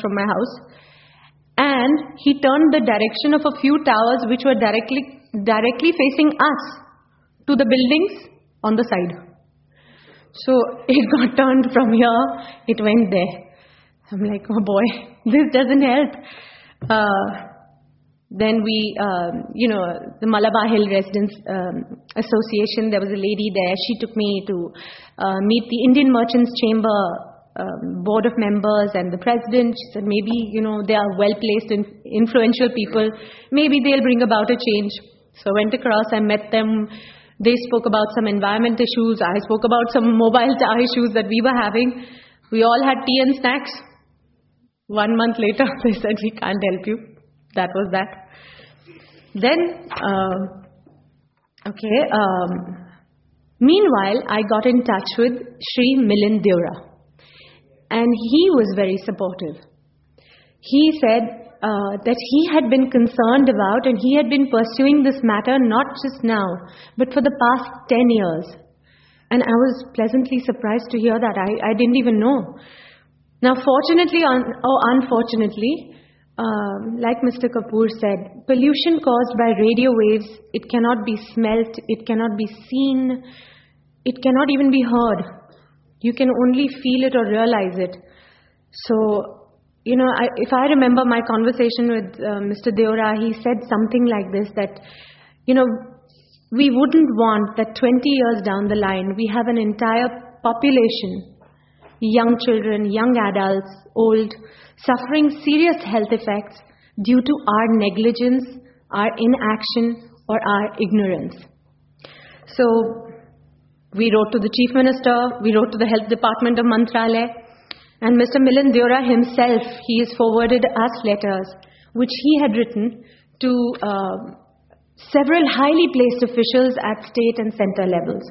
from my house, and he turned the direction of a few towers which were directly facing us to the buildings on the side. So it got turned from here, it went there. I'm like, oh boy, this doesn't help. Then we, the Malabar Hill Residents Association, there was a lady there. She took me to meet the Indian Merchants Chamber board of members and the president. She said, maybe, they are well-placed and influential people. Maybe they'll bring about a change. So I went across, I met them. They spoke about some environment issues. I spoke about some mobile tower issues that we were having. We all had tea and snacks. 1 month later, they said, we can't help you. That was that. Then, meanwhile, I got in touch with Shri Milind Deora. And he was very supportive. He said that he had been concerned about and he had been pursuing this matter not just now, but for the past 10 years. And I was pleasantly surprised to hear that. I didn't even know. Now, fortunately or unfortunately, like Mr. Kapoor said, pollution caused by radio waves, it cannot be smelt, it cannot be seen, it cannot even be heard. You can only feel it or realize it. So, if I remember my conversation with Mr. Deora, he said something like this, that, we wouldn't want that 20 years down the line, we have an entire population, young children, young adults, old, suffering serious health effects due to our negligence, our inaction, or our ignorance. So, we wrote to the Chief Minister, we wrote to the Health Department of Mantralaya, and Mr. Milind Deora himself, he has forwarded us letters which he had written to several highly placed officials at state and center levels.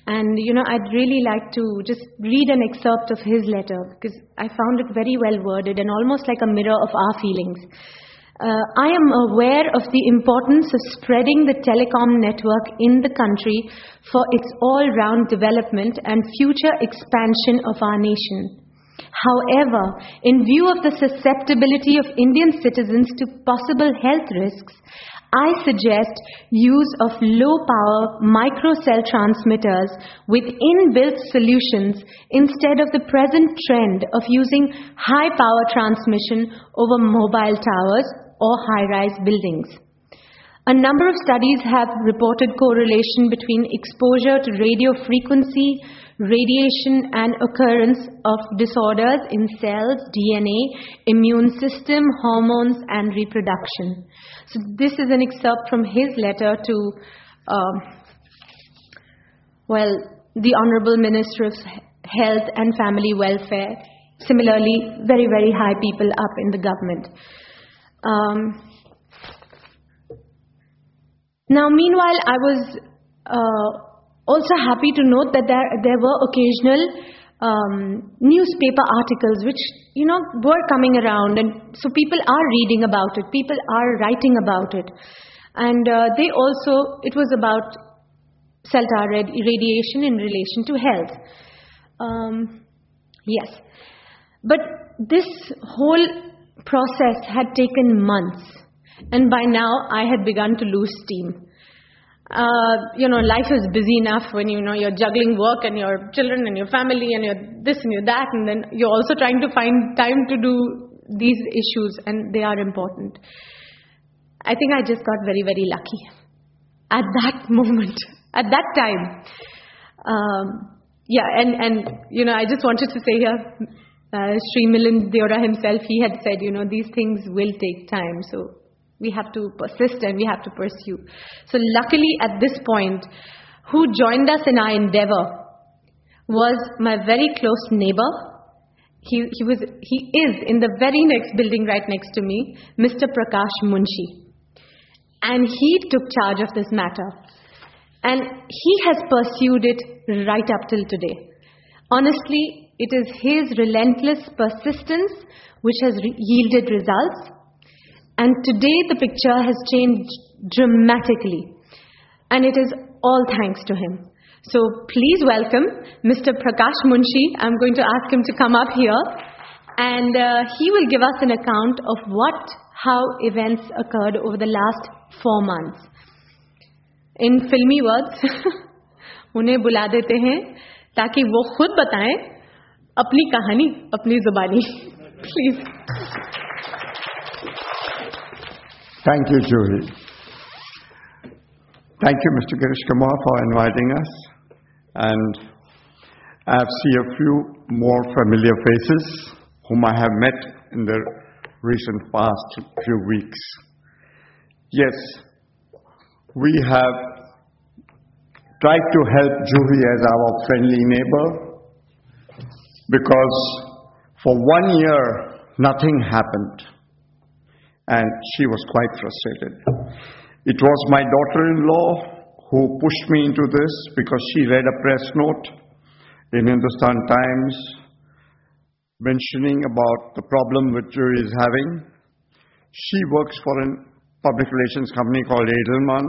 And, I'd really like to just read an excerpt of his letter because I found it very well worded and almost like a mirror of our feelings. I am aware of the importance of spreading the telecom network in the country for its all-round development and future expansion of our nation. However, in view of the susceptibility of Indian citizens to possible health risks, I suggest use of low-power microcell transmitters with inbuilt solutions instead of the present trend of using high-power transmission over mobile towers or high-rise buildings. A number of studies have reported correlation between exposure to radio frequency, radiation, and occurrence of disorders in cells, DNA, immune system, hormones, and reproduction. So this is an excerpt from his letter to, the Honorable Minister of Health and Family Welfare. Similarly, very, very high people up in the government. Now, meanwhile, I was also happy to note that there were occasional newspaper articles which, were coming around, and so people are reading about it, people are writing about it. And they also, it was about cell tower radiation in relation to health. Yes. But this whole process had taken months, and by now I had begun to lose steam. Life is busy enough when, you're juggling work and your children and your family and you're this and you're that, and then you're also trying to find time to do these issues, and they are important. I think I just got very, very lucky at that moment, at that time. I just wanted to say here, Shri Milind Deora himself, he had said, these things will take time. So we have to persist and we have to pursue. So luckily at this point, who joined us in our endeavor was my very close neighbor. He is in the very next building right next to me, Mr. Prakash Munshi. And he took charge of this matter. And he has pursued it right up till today. Honestly, it is his relentless persistence which has yielded results. And today the picture has changed dramatically. And it is all thanks to him. So please welcome Mr. Prakash Munshi. I'm going to ask him to come up here And he will give us an account of how events occurred over the last 4 months. In filmy words, उन्हें बुला देते हैं ताकि वो खुद बताएं अपनी कहानी अपनी जुबानी. Please. Thank you, Juhi. Thank you, Mr. Girish Kumar, for inviting us. And I see a few more familiar faces whom I have met in the recent past few weeks. Yes, we have tried to help Juhi as our friendly neighbor because for 1 year nothing happened and she was quite frustrated. It was my daughter-in-law who pushed me into this because she read a press note in Hindustan Times mentioning about the problem which Juhi is having. She works for a public relations company called Edelman.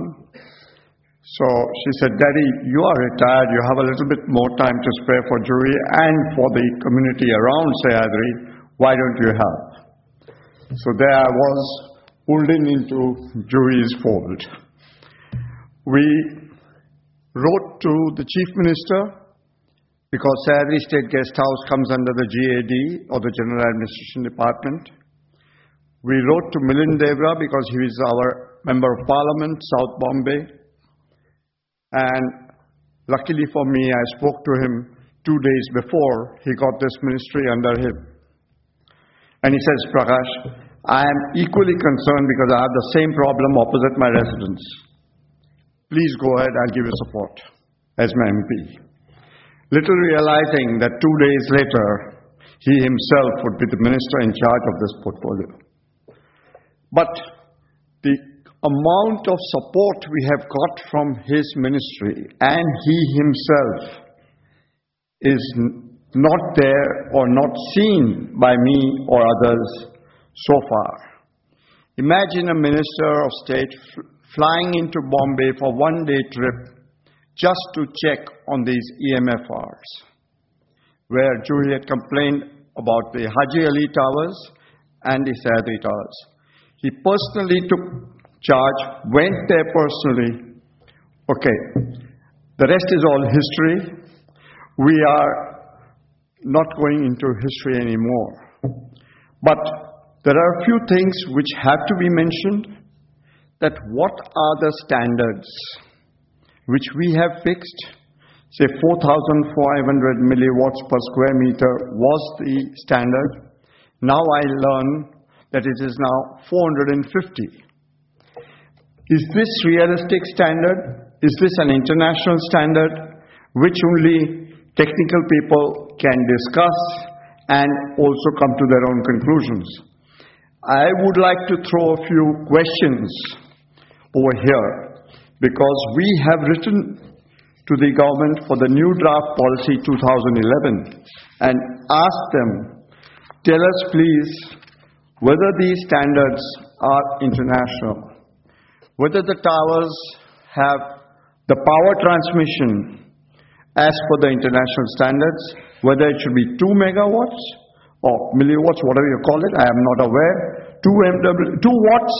So she said, Daddy, you are retired, you have a little bit more time to spare for Juhi and for the community around Sahyadri, why don't you help? So there I was, pulled into Juhi's fold. We wrote to the Chief Minister, because Sahyadri State Guest House comes under the GAD, or the General Administration Department. We wrote to Milind Devra because he is our Member of Parliament, South Bombay. And luckily for me, I spoke to him 2 days before he got this ministry under him. And he says, Prakash, I am equally concerned because I have the same problem opposite my residence. Please go ahead, I'll give you support as my MP. Little realizing that 2 days later, he himself would be the minister in charge of this portfolio. But the amount of support we have got from his ministry and he himself is not there or not seen by me or others so far. Imagine a minister of state flying into Bombay for 1-day trip just to check on these EMFRs, where Juhi had complained about the Haji Ali Towers and the Sahyadri Towers. He personally took charge, went there personally. Okay, the rest is all history. We are not going into history anymore. But there are a few things which have to be mentioned, that what are the standards which we have fixed. Say 4,500 milliwatts per square meter was the standard. Now I learn that it is now 450. Is this realistic standard? Is this an international standard which only technical people can discuss and also come to their own conclusions? I would like to throw a few questions over here because we have written to the government for the new draft policy 2011 and asked them, tell us please whether these standards are international, whether the towers have the power transmission as per the international standards, whether it should be 2 megawatts or milliwatts, whatever you call it, I am not aware, 2 watts,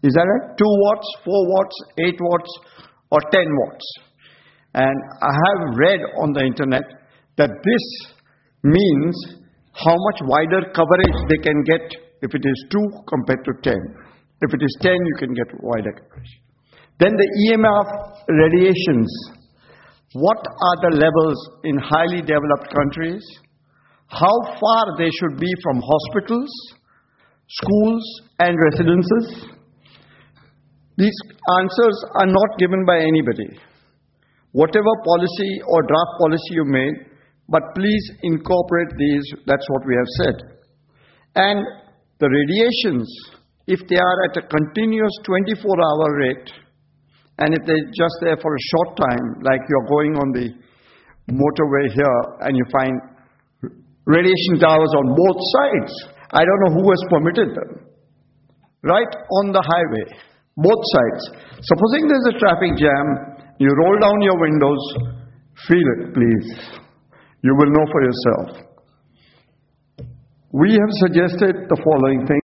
is that right? 2 watts, 4 watts, 8 watts or 10 watts. And I have read on the internet that this means how much wider coverage they can get if it is 2 compared to 10. If it is 10, you can get wider coverage. Then the EMF radiations. What are the levels in highly developed countries? How far they should be from hospitals, schools, and residences? These answers are not given by anybody. Whatever policy or draft policy you made, but please incorporate these, that's what we have said. And the radiations, if they are at a continuous 24-hour rate, and if they're just there for a short time, like you're going on the motorway here and you find radiation towers on both sides, I don't know who has permitted them. Right on the highway, both sides. Supposing there's a traffic jam, you roll down your windows, feel it please. You will know for yourself. We have suggested the following things.